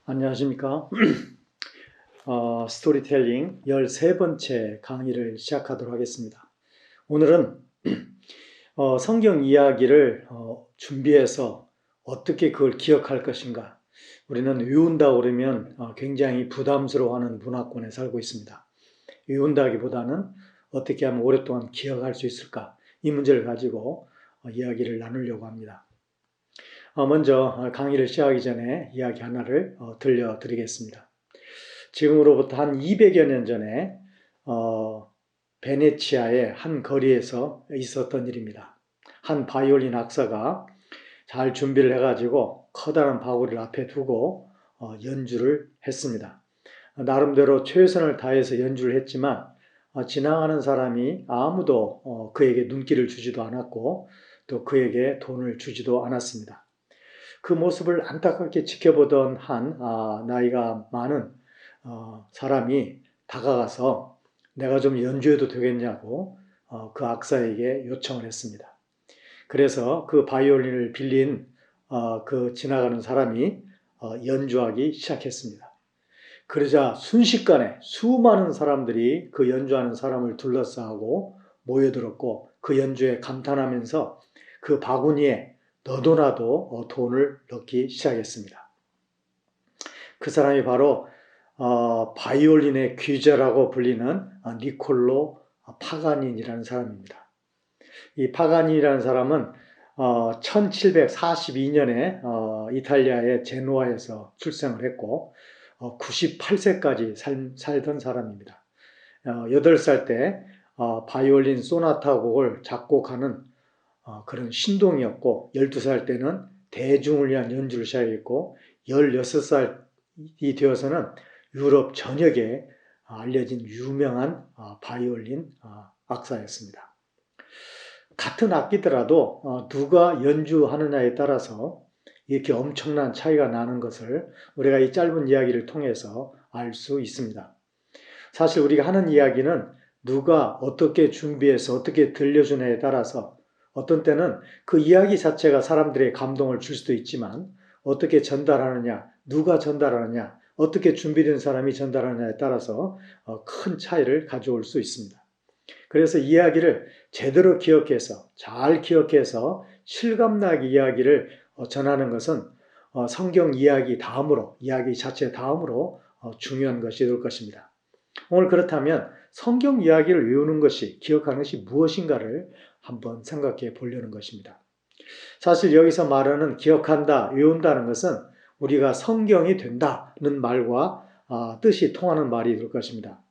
안녕하십니까. 스토리텔링 13번째 강의를 시작하도록 하겠습니다. 오늘은 성경 이야기를 준비해서 어떻게 그걸 기억할 것인가. 우리는 외운다 그러면 굉장히 부담스러워하는 문화권에 살고 있습니다. 외운다기보다는 어떻게 하면 오랫동안 기억할 수 있을까. 이 문제를 가지고 이야기를 나누려고 합니다. 먼저 강의를 시작하기 전에 이야기 하나를 들려드리겠습니다. 지금으로부터 한 200여 년 전에 베네치아의 한 거리에서 있었던 일입니다. 한 바이올린 학사가 잘 준비를 해가지고 커다란 바구리를 앞에 두고 연주를 했습니다. 나름대로 최선을 다해서 연주를 했지만 지나가는 사람이 아무도 그에게 눈길을 주지도 않았고 또 그에게 돈을 주지도 않았습니다. 그 모습을 안타깝게 지켜보던 한 나이가 많은 사람이 다가가서 내가 좀 연주해도 되겠냐고 그 악사에게 요청을 했습니다. 그래서 그 바이올린을 빌린 그 지나가는 사람이 연주하기 시작했습니다. 그러자 순식간에 수많은 사람들이 그 연주하는 사람을 둘러싸고 모여들었고 그 연주에 감탄하면서 그 바구니에 너도나도 돈을 넣기 시작했습니다. 그 사람이 바로 바이올린의 귀재라고 불리는 니콜로 파가니니라는 사람입니다. 이 파가니니라는 사람은 1742년에 이탈리아의 제노아에서 출생을 했고 98세까지 살던 사람입니다. 8살 때 바이올린 소나타 곡을 작곡하는 그런 신동이었고 12살 때는 대중을 위한 연주를 시작했고 16살이 되어서는 유럽 전역에 알려진 유명한 바이올린 악사였습니다. 같은 악기더라도 누가 연주하느냐에 따라서 이렇게 엄청난 차이가 나는 것을 우리가 이 짧은 이야기를 통해서 알 수 있습니다. 사실 우리가 하는 이야기는 누가 어떻게 준비해서 어떻게 들려주냐에 따라서 어떤 때는 그 이야기 자체가 사람들의 감동을 줄 수도 있지만 어떻게 전달하느냐, 누가 전달하느냐, 어떻게 준비된 사람이 전달하느냐에 따라서 큰 차이를 가져올 수 있습니다. 그래서 이야기를 제대로 기억해서 잘 기억해서 실감나게 이야기를 전하는 것은 성경 이야기 다음으로 이야기 자체 다음으로 중요한 것이 될 것입니다. 오늘 그렇다면 성경 이야기를 외우는 것이 기억하는 것이 무엇인가를 한번 생각해 보려는 것입니다. 사실 여기서 말하는 기억한다, 외운다는 것은 우리가 성경이 된다는 말과 뜻이 통하는 말이 될 것입니다.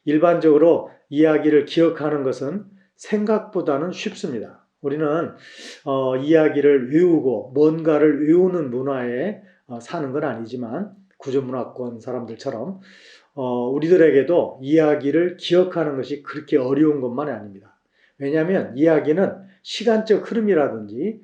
일반적으로 이야기를 기억하는 것은 생각보다는 쉽습니다. 우리는 이야기를 외우고 뭔가를 외우는 문화에 사는 건 아니지만 구조문화권 사람들처럼 우리들에게도 이야기를 기억하는 것이 그렇게 어려운 것만이 아닙니다. 왜냐하면 이야기는 시간적 흐름이라든지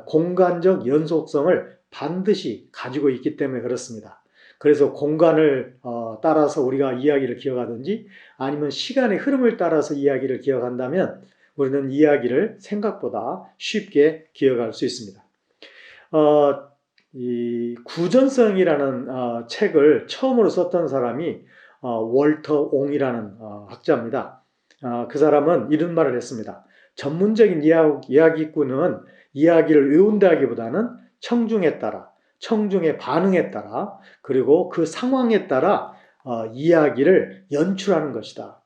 공간적 연속성을 반드시 가지고 있기 때문에 그렇습니다. 그래서 공간을 따라서 우리가 이야기를 기억하든지 아니면 시간의 흐름을 따라서 이야기를 기억한다면 우리는 이야기를 생각보다 쉽게 기억할 수 있습니다. 이 구전성이라는 책을 처음으로 썼던 사람이 월터 옹이라는 학자입니다. 그 사람은 이런 말을 했습니다. 전문적인 이야기꾼은 이야기를 외운다기보다는 청중에 따라, 청중의 반응에 따라, 그리고 그 상황에 따라 이야기를 연출하는 것이다.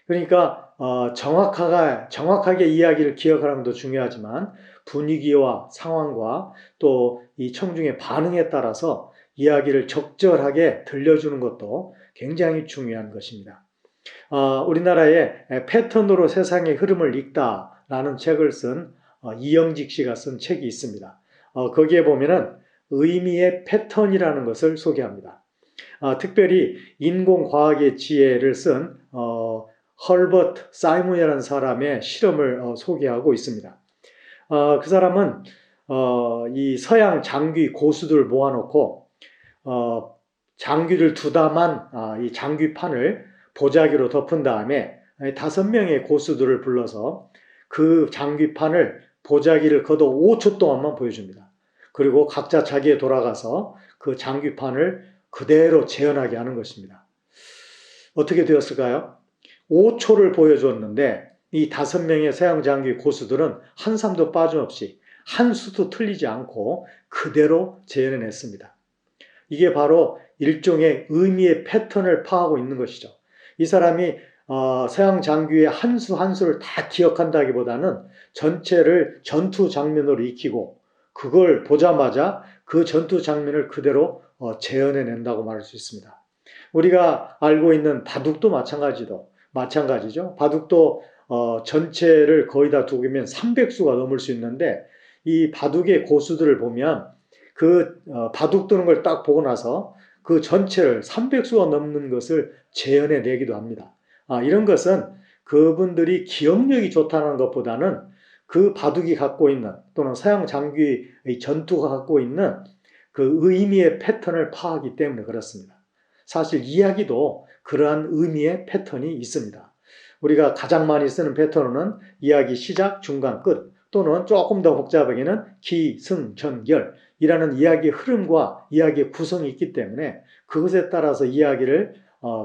그러니까 정확하게 이야기를 기억하는 것도 중요하지만 분위기와 상황과 또 이 청중의 반응에 따라서 이야기를 적절하게 들려주는 것도 굉장히 중요한 것입니다. 우리나라에 패턴으로 세상의 흐름을 읽다라는 책을 쓴 이영직 씨가 쓴 책이 있습니다. 거기에 보면은 의미의 패턴이라는 것을 소개합니다. 특별히 인공과학의 지혜를 쓴 헐버트 사이먼이라는 사람의 실험을 소개하고 있습니다. 그 사람은 이 서양 장귀 고수들 모아놓고 장귀를 두담한 이 장귀판을 보자기로 덮은 다음에 5명의 고수들을 불러서 그 장귀판을 보자기를 걷어 5초 동안만 보여줍니다. 그리고 각자 자기에 돌아가서 그 장귀판을 그대로 재현하게 하는 것입니다. 어떻게 되었을까요? 5초를 보여줬는데 이 5명의 서양장기 고수들은 한삼도 빠짐없이 한 수도 틀리지 않고 그대로 재현해냈습니다. 이게 바로 일종의 의미의 패턴을 파악하고 있는 것이죠. 이 사람이 서양 장기의 한 수 한 수를 다 기억한다기보다는 전체를 전투 장면으로 익히고 그걸 보자마자 그 전투 장면을 그대로 재현해낸다고 말할 수 있습니다. 우리가 알고 있는 바둑도 마찬가지죠. 바둑도 전체를 거의 다 두기면 300수가 넘을 수 있는데 이 바둑의 고수들을 보면 그 바둑 두는 걸 딱 보고 나서 그 전체를 300수가 넘는 것을 재현해 내기도 합니다. 이런 것은 그분들이 기억력이 좋다는 것보다는 그 바둑이 갖고 있는 또는 서양 장기의 전투가 갖고 있는 그 의미의 패턴을 파악하기 때문에 그렇습니다. 사실 이야기도 그러한 의미의 패턴이 있습니다. 우리가 가장 많이 쓰는 패턴은 이야기 시작, 중간, 끝 또는 조금 더 복잡하게는 기, 승, 전, 결 이라는 이야기의 흐름과 이야기의 구성이 있기 때문에 그것에 따라서 이야기를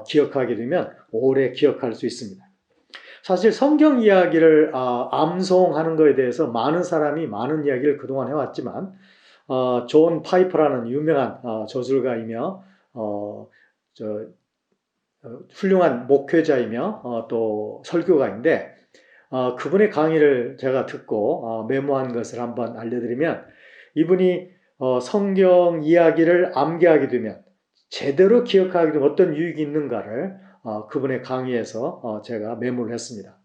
기억하게 되면 오래 기억할 수 있습니다. 사실 성경 이야기를 암송하는 것에 대해서 많은 사람이 많은 이야기를 그동안 해왔지만 존 파이퍼라는 유명한 저술가이며 훌륭한 목회자이며 또 설교가인데 그분의 강의를 제가 듣고 메모한 것을 한번 알려드리면 이분이 성경 이야기를 암기하게 되면 제대로 기억하게 되면 어떤 유익이 있는가를 그분의 강의에서 제가 메모를 했습니다.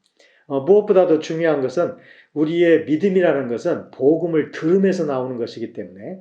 무엇보다도 중요한 것은 우리의 믿음이라는 것은 복음을 들으면서 나오는 것이기 때문에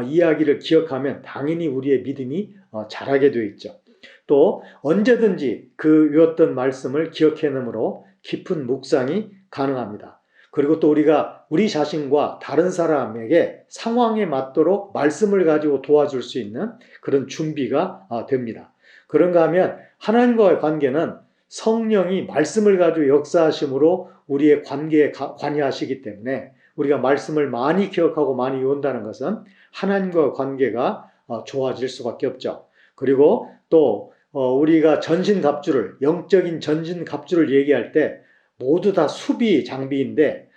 이야기를 기억하면 당연히 우리의 믿음이 자라게 되어 있죠. 또 언제든지 그 외웠던 말씀을 기억해내므로 깊은 묵상이 가능합니다. 그리고 또 우리가 우리 자신과 다른 사람에게 상황에 맞도록 말씀을 가지고 도와줄 수 있는 그런 준비가 됩니다. 그런가 하면 하나님과의 관계는 성령이 말씀을 가지고 역사하심으로 우리의 관계에 관여하시기 때문에 우리가 말씀을 많이 기억하고 많이 외운다는 것은 하나님과의 관계가 좋아질 수밖에 없죠. 그리고 또 우리가 전신갑주를 영적인 전신갑주를 얘기할 때 모두 다 수비 장비인데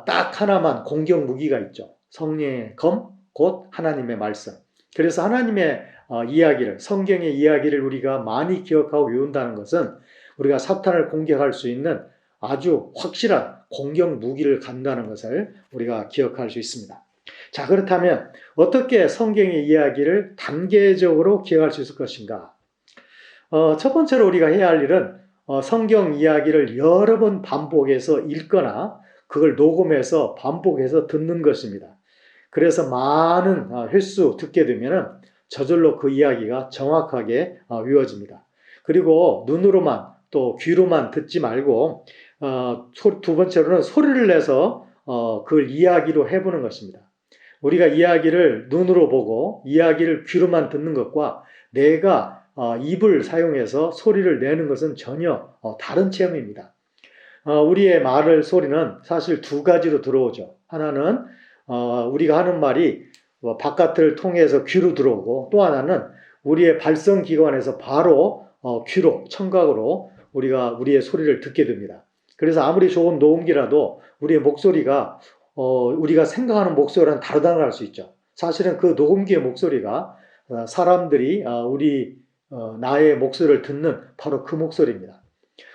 딱 하나만 공격 무기가 있죠. 성령의 검, 곧 하나님의 말씀. 그래서 하나님의 이야기를 성경의 이야기를 우리가 많이 기억하고 외운다는 것은 우리가 사탄을 공격할 수 있는 아주 확실한 공격 무기를 갖는다는 것을 우리가 기억할 수 있습니다. 자, 그렇다면 어떻게 성경의 이야기를 단계적으로 기억할 수 있을 것인가? 첫 번째로 우리가 해야 할 일은 성경 이야기를 여러 번 반복해서 읽거나 그걸 녹음해서 반복해서 듣는 것입니다. 그래서 많은 횟수 듣게 되면 저절로 그 이야기가 정확하게 외워집니다. 그리고 눈으로만 또 귀로만 듣지 말고 두 번째로는 소리를 내서 그걸 이야기로 해보는 것입니다. 우리가 이야기를 눈으로 보고 이야기를 귀로만 듣는 것과 내가 입을 사용해서 소리를 내는 것은 전혀 다른 체험입니다. 우리의 말 소리는 사실 두 가지로 들어오죠. 하나는 우리가 하는 말이 바깥을 통해서 귀로 들어오고 또 하나는 우리의 발성기관에서 바로 귀로, 청각으로 우리의 소리를 듣게 됩니다. 그래서 아무리 좋은 녹음기라도 우리의 목소리가 우리가 생각하는 목소리랑 다르다는 걸 알 수 있죠. 사실은 그 녹음기의 목소리가 사람들이 나의 목소리를 듣는 바로 그 목소리입니다.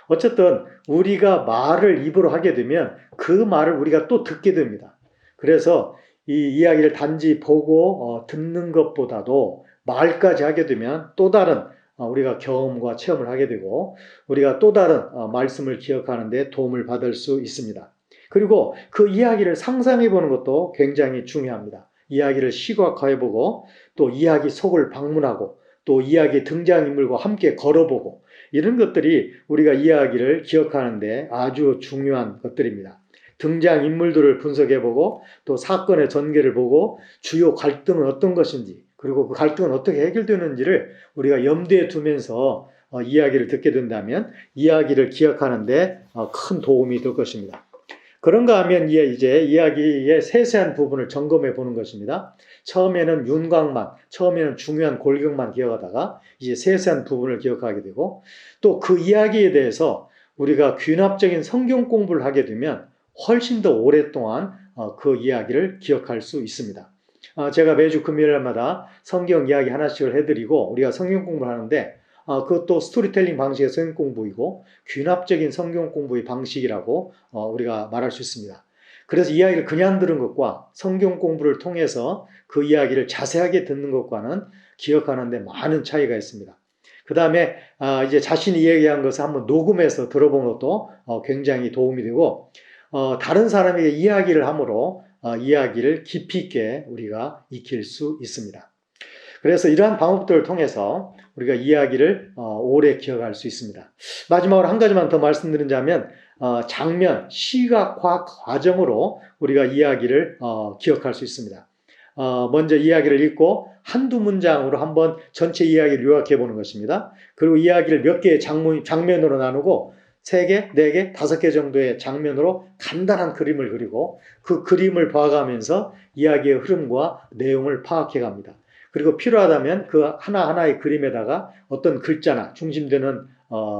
어쨌든 우리가 말을 입으로 하게 되면 그 말을 우리가 또 듣게 됩니다. 그래서 이 이야기를 단지 보고 듣는 것보다도 말까지 하게 되면 또 다른 우리가 경험과 체험을 하게 되고 우리가 또 다른 말씀을 기억하는 데 도움을 받을 수 있습니다. 그리고 그 이야기를 상상해 보는 것도 굉장히 중요합니다. 이야기를 시각화해 보고 또 이야기 속을 방문하고 또 이야기 등장인물과 함께 걸어보고 이런 것들이 우리가 이야기를 기억하는데 아주 중요한 것들입니다. 등장인물들을 분석해보고 또 사건의 전개를 보고 주요 갈등은 어떤 것인지 그리고 그 갈등은 어떻게 해결되는지를 우리가 염두에 두면서 이야기를 듣게 된다면 이야기를 기억하는데 큰 도움이 될 것입니다. 그런가 하면 이제 이야기의 세세한 부분을 점검해 보는 것입니다. 처음에는 윤곽만, 처음에는 중요한 골격만 기억하다가 이제 세세한 부분을 기억하게 되고, 또 그 이야기에 대해서 우리가 귀납적인 성경 공부를 하게 되면 훨씬 더 오랫동안 그 이야기를 기억할 수 있습니다. 제가 매주 금요일마다 성경 이야기 하나씩을 해드리고 우리가 성경 공부를 하는데, 그것도 스토리텔링 방식의 성경 공부이고 귀납적인 성경 공부의 방식이라고 우리가 말할 수 있습니다. 그래서 이야기를 그냥 들은 것과 성경 공부를 통해서 그 이야기를 자세하게 듣는 것과는 기억하는 데 많은 차이가 있습니다. 그 다음에 이제 자신이 이야기한 것을 한번 녹음해서 들어본 것도 굉장히 도움이 되고, 다른 사람에게 이야기를 함으로 이야기를 깊이 있게 우리가 익힐 수 있습니다. 그래서 이러한 방법들을 통해서 우리가 이야기를 오래 기억할 수 있습니다. 마지막으로 한 가지만 더 말씀드리자면, 장면, 시각화 과정으로 우리가 이야기를 기억할 수 있습니다. 먼저 이야기를 읽고 한두 문장으로 한번 전체 이야기를 요약해 보는 것입니다. 그리고 이야기를 몇 개의 장면으로 나누고 3개, 4개, 5개 정도의 장면으로 간단한 그림을 그리고 그 그림을 봐가면서 이야기의 흐름과 내용을 파악해 갑니다. 그리고 필요하다면 그 하나하나의 그림에다가 어떤 글자나 중심되는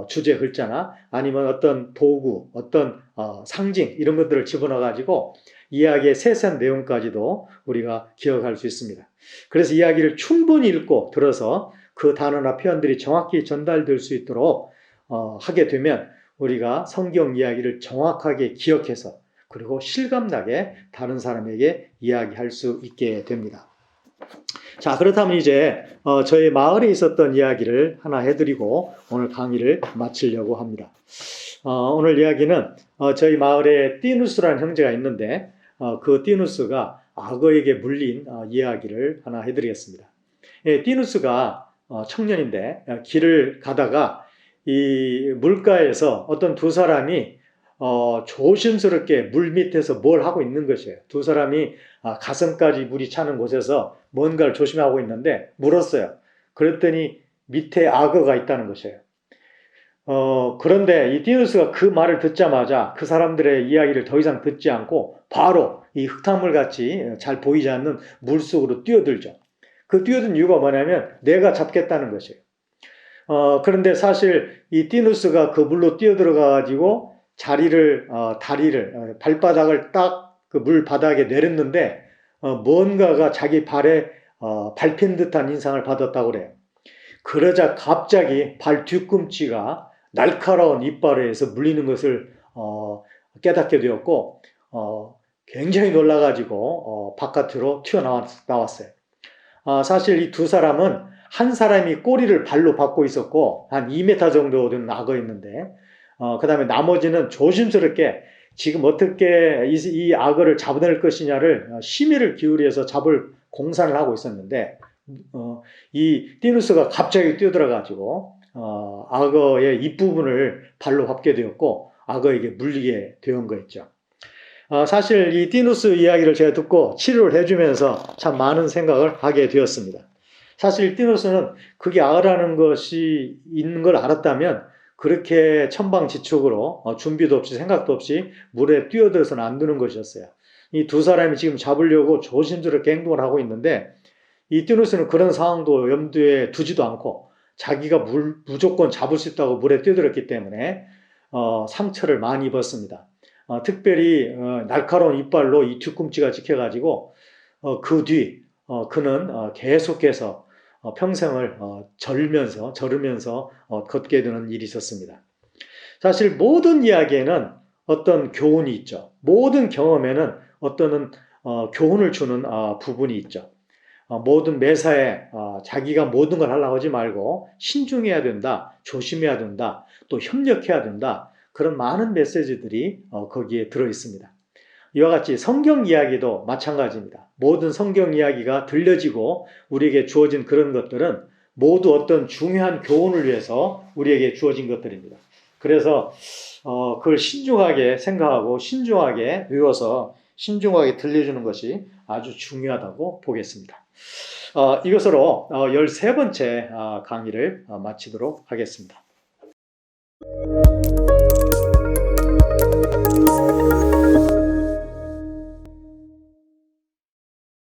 주제 글자나 아니면 어떤 도구, 어떤 상징 이런 것들을 집어넣어 가지고 이야기의 세세한 내용까지도 우리가 기억할 수 있습니다. 그래서 이야기를 충분히 읽고 들어서 그 단어나 표현들이 정확히 전달될 수 있도록 하게 되면 우리가 성경 이야기를 정확하게 기억해서 그리고 실감나게 다른 사람에게 이야기할 수 있게 됩니다. 자, 그렇다면 이제 저희 마을에 있었던 이야기를 하나 해드리고 오늘 강의를 마치려고 합니다. 오늘 이야기는 저희 마을에 띠누스라는 형제가 있는데 그 띠누스가 악어에게 물린 이야기를 하나 해드리겠습니다. 띠누스가 청년인데 길을 가다가 이 물가에서 어떤 두 사람이 조심스럽게 물 밑에서 뭘 하고 있는 것이에요. 두 사람이 가슴까지 물이 차는 곳에서 뭔가를 조심하고 있는데 물었어요. 그랬더니 밑에 악어가 있다는 것이에요. 그런데 이 띠누스가 그 말을 듣자마자 그 사람들의 이야기를 더 이상 듣지 않고 바로 이 흙탕물 같이 잘 보이지 않는 물 속으로 뛰어들죠. 그 뛰어든 이유가 뭐냐면 내가 잡겠다는 것이에요. 그런데 사실 이 띠누스가 그 물로 뛰어들어가 가지고 다리를, 발바닥을 딱 그 물 바닥에 내렸는데, 뭔가가 자기 발에, 밟힌 듯한 인상을 받았다고 그래요. 그러자 갑자기 발 뒤꿈치가 날카로운 이빨에 의해서 물리는 것을, 깨닫게 되었고, 굉장히 놀라가지고, 바깥으로 튀어나왔어요. 사실 이 두 사람은 한 사람이 꼬리를 발로 받고 있었고, 한 2m 정도 된 악어였는데, 그 다음에 나머지는 조심스럽게 지금 어떻게 이 악어를 잡아낼 것이냐를 심의를 기울여서 잡을 공산을 하고 있었는데, 이 띠누스가 갑자기 뛰어들어가지고 악어의 잇부분을 발로 밟게 되었고 악어에게 물리게 된 거였죠. 사실 이 띠누스 이야기를 제가 듣고 치료를 해주면서 참 많은 생각을 하게 되었습니다. 사실 띠누스는 그게 악어라는 것이 있는 걸 알았다면 그렇게 천방지축으로 준비도 없이 생각도 없이 물에 뛰어들어서는 안 되는 것이었어요. 이 두 사람이 지금 잡으려고 조심스럽게 행동을 하고 있는데 이 띠누스는 그런 상황도 염두에 두지도 않고 자기가 무조건 잡을 수 있다고 물에 뛰어들었기 때문에 상처를 많이 입었습니다. 특별히 날카로운 이빨로 이 뒤꿈치가 찍혀가지고 그 뒤 그는 계속해서 평생을 저르면서 걷게 되는 일이 있었습니다. 사실 모든 이야기에는 어떤 교훈이 있죠. 모든 경험에는 어떤 교훈을 주는 부분이 있죠. 모든 매사에 자기가 모든 걸 하려고 하지 말고 신중해야 된다, 조심해야 된다, 또 협력해야 된다. 그런 많은 메시지들이 거기에 들어 있습니다. 이와 같이 성경 이야기도 마찬가지입니다. 모든 성경 이야기가 들려지고 우리에게 주어진 그런 것들은 모두 어떤 중요한 교훈을 위해서 우리에게 주어진 것들입니다. 그래서 그걸 신중하게 생각하고 신중하게 외워서 신중하게 들려주는 것이 아주 중요하다고 보겠습니다. 이것으로 13번째 강의를 마치도록 하겠습니다.